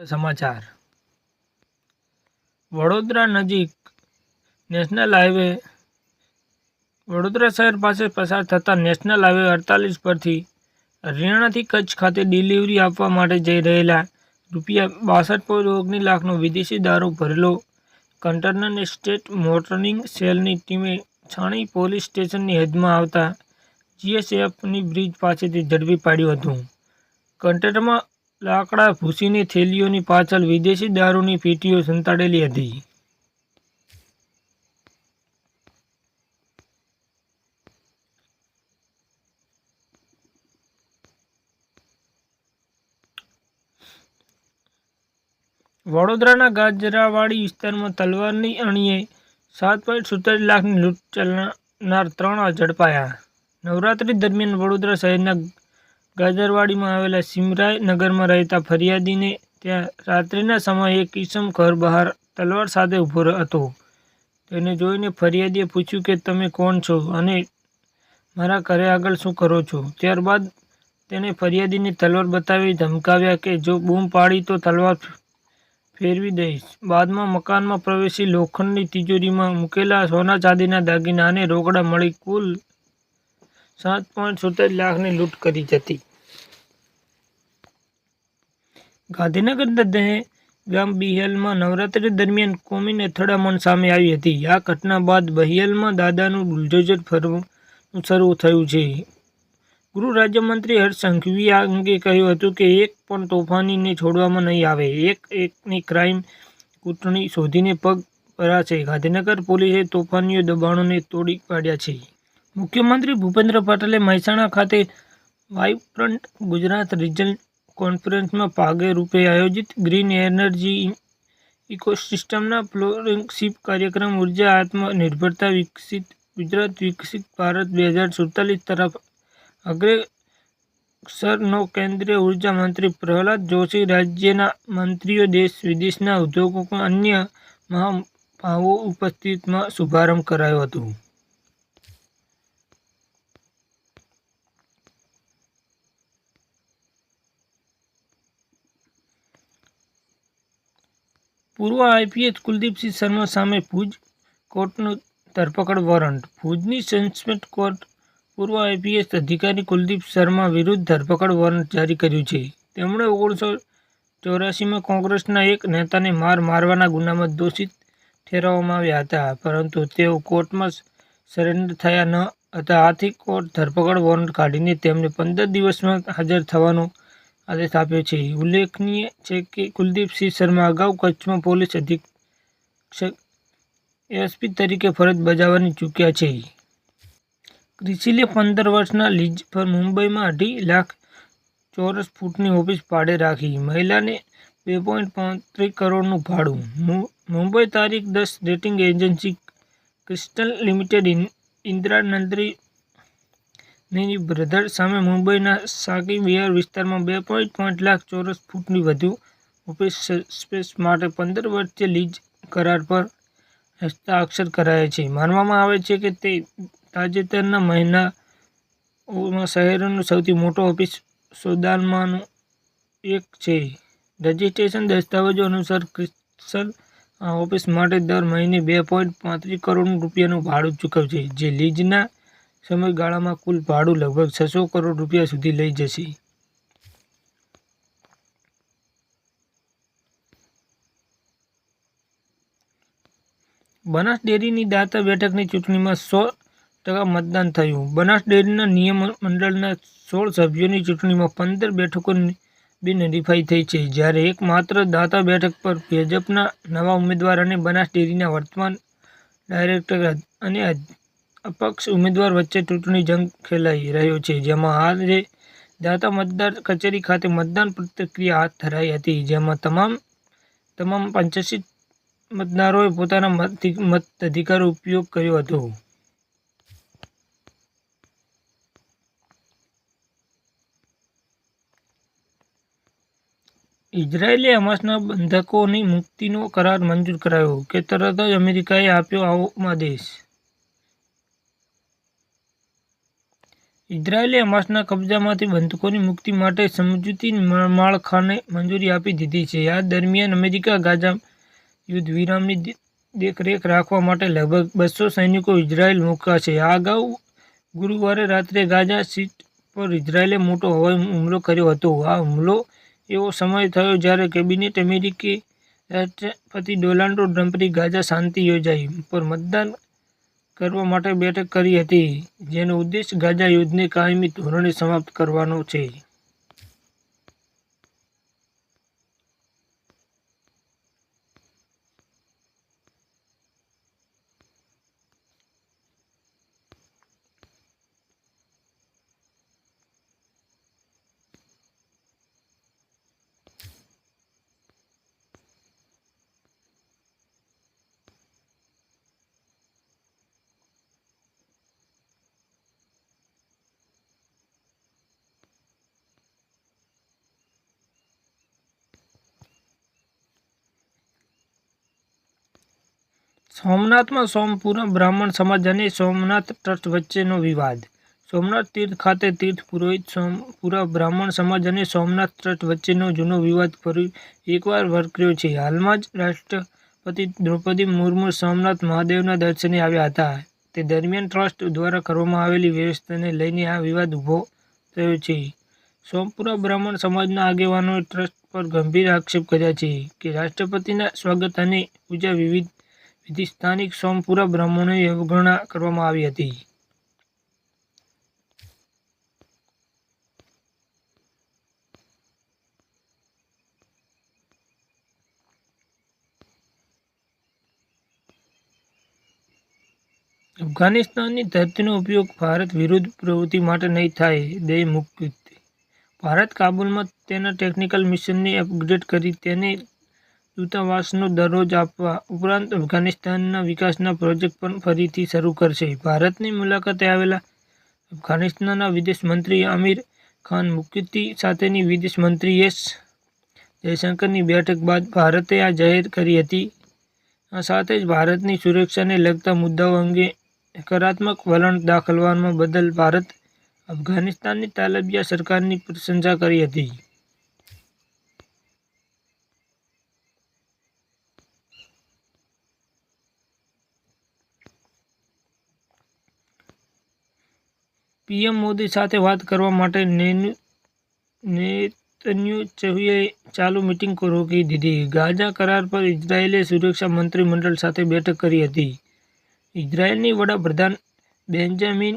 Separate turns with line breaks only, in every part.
સમાચાર વડોદરા નજીક national highway Vadodara શહેર પાસે પસાર થતા નેશનલ હાઈવે 48 પરથી હરિયાણાથી કચ્છ ખાતે ડિલિવરી આપવા માટે જઈ રહેલા ₹62.19 લાખનો વિદેશી દારૂ ભરેલો કન્ટેનરને સ્ટેટ મોટરિંગ સેલની ટીમે છાણી પોલીસ સ્ટેશનની હદમાં આવતા GSFની બ્રિજ પાસેથી ઝડપી પાડ્યું હતું. કન્ટેનરમાં લાકડા ભૂસીની થેલીઓની પાછળ વિદેશી દારૂની પેટીઓ સંતાડેલી હતી. વડોદરાના ગાજરાવાડી વિસ્તારમાં તલવારની અણીએ ₹7.77 લાખની લૂંટ ચલાવનાર 3 ઝડપાયા. નવરાત્રી દરમિયાન વડોદરા શહેરના ગાજરાવાડીમાં આવેલા સિમરાય નગરમાં રહેતા ફરિયાદીને ત્યાં રાત્રિના સમયે એક ઈસમ ઘર બહાર તલવાર સાથે ઊભો હતો. તેને જોઈને ફરિયાદીએ પૂછ્યું કે તમે કોણ છો અને મારા ઘરે આગળ શું કરો છો? ત્યારબાદ તેણે ફરિયાદીને તલવાર બતાવી ધમકાવ્યા કે જો બૂમ પાડી તો તલવાર ફેરવી દઈશ. બાદમાં મકાનમાં પ્રવેશી લોખંડની તિજોરીમાં મૂકેલા સોના ચાંદીના દાગીના અને રોકડા મળી કુલ ₹7.77 લાખની લૂંટ કરી હતી. ગાંધીનગરના દહેગામ બહિયાલમાં નવરાત્રી દરમિયાન કોમી અથડામણ સામે આવી હતી. આ ઘટના બાદ બહિયાલમાં દાદાનું બુલડોઝર ફરવાનું શરૂ થયું છે. ગૃહ રાજ્યમંત્રી હર્ષ સંઘવીએ આ અંગે કહ્યું હતું કે એક પણ તોફાનીને છોડવામાં નહીં આવે. એકની ક્રાઇમ કૂટણી શોધીને પગ ભરાશે. ગાંધીનગર પોલીસે તોફાનીઓ દબાણોને તોડી પાડ્યા છે. મુખ્યમંત્રી ભૂપેન્દ્ર પટેલે મહેસાણા ખાતે વાઇબ્રન્ટ ગુજરાત રિજનલ કોન્ફરન્સમાં ભાગે રૂપે આયોજિત ગ્રીન એનર્જી ઇકોસિસ્ટમના ફ્લોગશિપ કાર્યક્રમ ઉર્જા આત્મનિર્ભરતા વિકસિત ગુજરાત વિકસિત ભારત 2047 તરફ અગ્રેસરનો કેન્દ્રીય ઉર્જા મંત્રી પ્રહલાદ જોશી, રાજ્યના મંત્રીઓ, દેશ વિદેશના ઉદ્યોગો અન્ય મહાનુભાવો ઉપસ્થિતિમાં શુભારંભ કરાયો હતો. પૂર્વ આઈપીએસ કુલદીપસિંહ શર્મા સામે ભુજ કોર્ટનું ધરપકડ વોરંટ. ભુજની સસ્પેન્ડ કોર્ટે પૂર્વ આઈપીએસ અધિકારી કુલદીપ શર્મા વિરુદ્ધ ધરપકડ વોરંટ જારી કર્યું છે. તેમણે 1984માં કોંગ્રેસના એક નેતાને મારવાના ગુનામાં દોષિત ઠેરવવામાં આવ્યા હતા, પરંતુ તેઓ કોર્ટમાં સરેન્ડર થયા ન હતા. આથી કોર્ટે ધરપકડ વોરંટ કાઢીને તેમને 15 દિવસમાં હાજર થવાનો આદેશ આપ્યો છે. ઉલ્લેખનીય છે કે કુલદીપસિંહ શર્મા અગાઉ કચ્છમાં પોલીસ અધિક્ષક એસપી તરીકે ફરજ બજાવી ચૂક્યા છે. ક્રિસિલે 15 વર્ષના લીઝ પર મુંબઈમાં 2.5 લાખ ચોરસ ફૂટની ઓફિસ ભાડે રાખી. મહિલાને ₹2.35 કરોડનું ભાડું. મુંબઈ તારીખ 10 rating agency crystal limited Indira Nandini brothers સામે મુંબઈના સાકી વિહાર વિસ્તારમાં 2.5 લાખ ચોરસ ફૂટની વધુ ઓફિસ સ્પેસ માટે 15 વર્ષીય લીઝ કરાર પર હસ્તાક્ષર કરાયા છે. માનવામાં આવે છે કે તે તાજેતરના મહિનાઓમાં શહેરનો સૌથી મોટો ઓફિસ સોદામાંનો એક છે. રજિસ્ટ્રેશન દસ્તાવેજો અનુસાર ક્રિસ્ટલ આ ઓફિસ માટે દર મહિને ₹2.35 કરોડ ભાડું ચૂકવશે, જે લીઝના સમયગાળામાં કુલ ભાડું લગભગ ₹600 કરોડ સુધી લઈ જશે. બનાસ ડેરીની દાતા બેઠકની ચૂંટણીમાં 100% મતદાન થયું. બનાસ ડેરીના નિયમનમંડળના 16 સભ્યોની ચૂંટણીમાં 15 બેઠકો બિનહરીફાઈ થઈ છે, જ્યારે એકમાત્ર દાતા બેઠક પર ભાજપના નવા ઉમેદવાર અને બનાસ ડેરીના વર્તમાન ડાયરેક્ટર અને અપક્ષ ઉમેદવાર વચ્ચે ચૂંટણી જંગ ખેલાઈ રહ્યો છે, જેમાં આજે દાતા મતદાર કચેરી ખાતે મતદાન પ્રક્રિયા હાથ ધરાઈ હતી, જેમાં તમામ 85 મતદારોએ પોતાના મતાધિકારનો ઉપયોગ કર્યો હતો. ઇઝરાયેલે હમાસના બંધકોની મુક્તિનો કરાર મંજૂર કરાયો કે તરત જ અમેરિકાએ આપ્યો આવો આદેશ. ઇઝરાયેલે હમાસના કબજામાંથી બંધકોની મુક્તિ માટે સમજૂતી માળખાને મંજૂરી આપી દીધી છે. આ દરમિયાન અમેરિકા ગાઝા યુદ્ધ વિરામની દેખરેખ રાખવા માટે લગભગ 200 સૈનિકો ઇઝરાયેલ મોકલાશે. આ અગાઉ ગુરુવારે રાત્રે ગાઝા સિટી પર ઇઝરાયેલે મોટો હવાઈ હુમલો કર્યો હતો. આ હુમલો એવો સમય થયો જ્યારે કેબિનેટ અમેરિકી રાષ્ટ્રપતિ ડોનાલ્ડ ટ્રમ્પની ગાઝા શાંતિ યોજના પર મતદાન કરવા માટે બેઠક કરી હતી, જેનો ઉદ્દેશ ગાઝા યુદ્ધને કાયમી ધોરણે સમાપ્ત કરવાનો છે. સોમનાથમાં સોમપુરા બ્રાહ્મણ સમાજ અને સોમનાથ ટ્રસ્ટ વચ્ચેનો વિવાદ. સોમનાથ તીર્થ ખાતે તીર્થ પુરોહિત સોમપુરા બ્રાહ્મણ સમાજ અને સોમનાથ ટ્રસ્ટ વચ્ચેનો જૂનો વિવાદ ફરી એકવાર વકર્યો છે. હાલમાં જ રાષ્ટ્રપતિ દ્રૌપદી મુર્મુ સોમનાથ મહાદેવના દર્શને આવ્યા હતા. તે દરમિયાન ટ્રસ્ટ દ્વારા કરવામાં આવેલી વ્યવસ્થાને લઈને આ વિવાદ ઊભો થયો છે. સોમપુરા બ્રાહ્મણ સમાજના આગેવાનોએ ટ્રસ્ટ પર ગંભીર આક્ષેપ કર્યા છે કે રાષ્ટ્રપતિના સ્વાગત અને પૂજા વિધિ સ્થાનિક સોમપુરા બ્રાહ્મણોની અવગણના કરવામાં આવી હતી. અફઘાનિસ્તાનની ધરતીનો ઉપયોગ ભારત વિરુદ્ધ પ્રવૃત્તિ માટે નહીં થાય. દે મુક્તિ. ભારત કાબુલમાં તેના ટેકનિકલ મિશનને અપગ્રેડ કરી તેને દૂતાવાસનો દરજ્જો આપવા ઉપરાંત અફઘાનિસ્તાનના વિકાસના પ્રોજેક્ટ પણ ફરીથી શરૂ કરશે. ભારતની મુલાકાતે આવેલા અફઘાનિસ્તાનના વિદેશ મંત્રી આમિર ખાન મુક્તિ સાથેની વિદેશ મંત્રી એસ જયશંકરની બેઠક બાદ ભારતે આ જાહેર કરી હતી. આ સાથે જ ભારતની સુરક્ષાને લગતા મુદ્દાઓ અંગે હકારાત્મક વલણ દાખવવા બદલ ભારત અફઘાનિસ્તાનની તાલિબાન સરકારની પ્રશંસા કરી હતી. પીએમ મોદી સાથે વાત કરવા માટે નેતન્યાહુએ ચાલુ મિટિંગ રોકી દીધી. ગાઝા કરાર પર ઇઝરાયેલે સુરક્ષા મંત્રીમંડળ સાથે બેઠક કરી હતી. ઇઝરાયેલની વડાપ્રધાન બેન્જામિન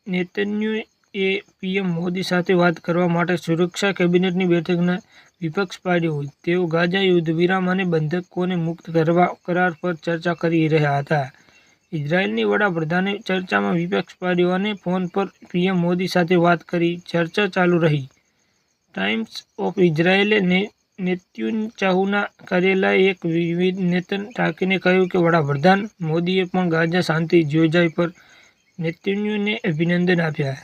નેતન્યાહુએ પીએમ મોદી સાથે વાત કરવા માટે સુરક્ષા કેબિનેટની બેઠકના વિપક્ષ પાડ્યો. તેઓ ગાઝા યુદ્ધ વિરામ અને બંધકોને મુક્ત કરવા કરાર પર ચર્ચા કરી રહ્યા હતા. ઇઝરાયેલની વડાપ્રધાને ચર્ચામાં વિપક્ષ પાડ્યો અને ફોન પર પીએમ મોદી સાથે વાત કરી. ચર્ચા ચાલુ રહી. ટાઇમ્સ ઓફ ઇઝરાયેલે નેતન્યાહુના કાર્યાલયે એક નિવેદન ટાંકીને કહ્યું કે વડાપ્રધાન મોદીએ પણ ગાઝા શાંતિ યોજના પર નેતન્યાહુને અભિનંદન આપ્યા.